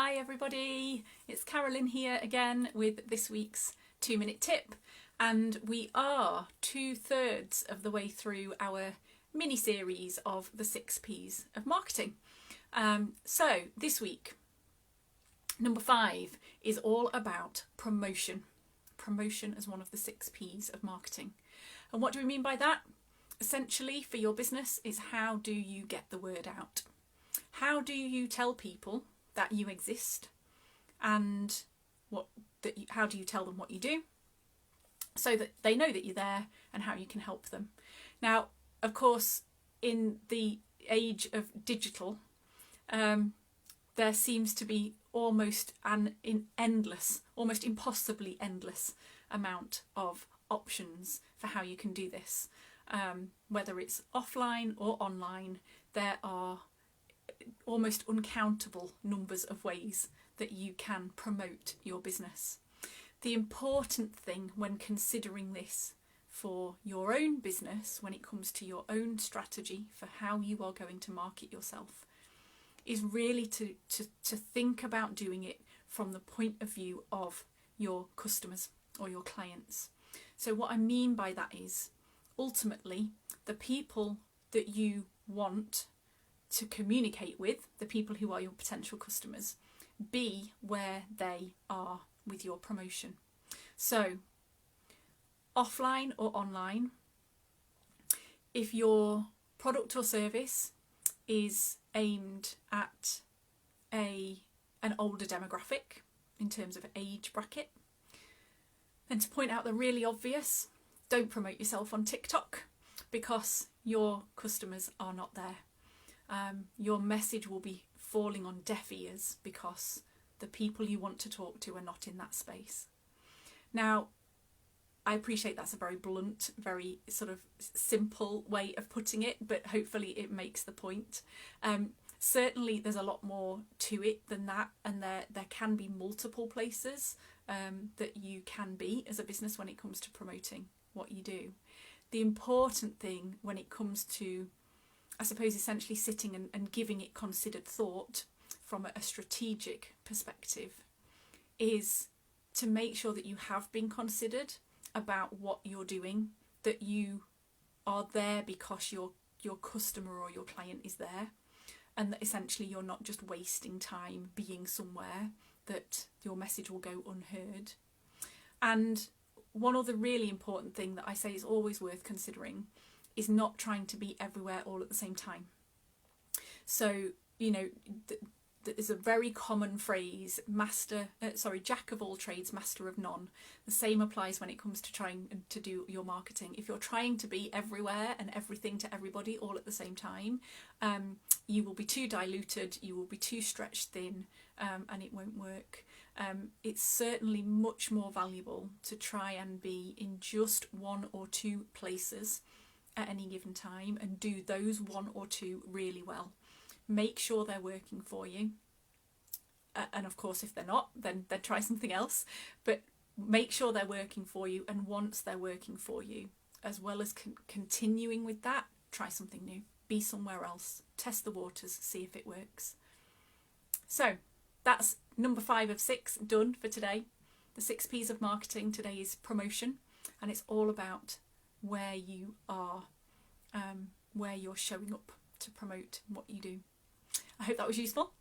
Hi everybody, it's Carolyn here again with this week's 2-minute tip, and we are 2/3 of the way through our mini-series of the 6 P's of marketing. So this week, number 5 is all about promotion. Promotion as one of the 6 P's of marketing. And what do we mean by that? Essentially, for your business, is how do you get the word out? How do you tell people that you exist, and how do you tell them what you do so that they know that you're there and how you can help them? Now, of course, in the age of digital, there seems to be almost an endless, almost impossibly endless amount of options for how you can do this. Whether it's offline or online, there are almost uncountable numbers of ways that you can promote your business. The important thing when considering this for your own business, when it comes to your own strategy for how you are going to market yourself, is really to think about doing it from the point of view of your customers or your clients. So what I mean by that is, ultimately, the people that you want to communicate with, the people who are your potential customers, be where they are with your promotion. So, offline or online, if your product or service is aimed at an older demographic in terms of age bracket, then to point out the really obvious, don't promote yourself on TikTok, because your customers are not there. Your message will be falling on deaf ears because the people you want to talk to are not in that space. Now, I appreciate that's a very blunt, very sort of simple way of putting it, but hopefully it makes the point. Certainly there's a lot more to it than that, and there can be multiple places that you can be as a business when it comes to promoting what you do. The important thing when it comes to, I suppose, essentially sitting and giving it considered thought from a strategic perspective, is to make sure that you have been considered about what you're doing, that you are there because your customer or your client is there, and that essentially you're not just wasting time being somewhere that your message will go unheard. And one other really important thing that I say is always worth considering is not trying to be everywhere all at the same time. So, there's a very common phrase, jack of all trades, master of none. The same applies when it comes to trying to do your marketing. If you're trying to be everywhere and everything to everybody all at the same time, you will be too diluted, you will be too stretched thin, and it won't work. It's certainly much more valuable to try and be in just 1 or 2 places at any given time and do those 1 or 2 really well. Make sure they're working for you, and of course if they're not, then try something else, but make sure they're working for you. And once they're working for you, as well as continuing with that, try something new, be somewhere else, test the waters, see if it works. So that's number 5 of 6 done for today. The 6 P's of marketing today is promotion, and it's all about where you are, where you're showing up to promote what you do. I hope that was useful.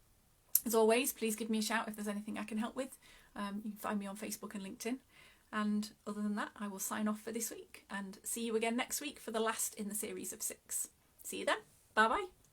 As always, please give me a shout if there's anything I can help with. You can find me on Facebook and LinkedIn. And other than that, I will sign off for this week and see you again next week for the last in the series of 6. See you then. Bye bye.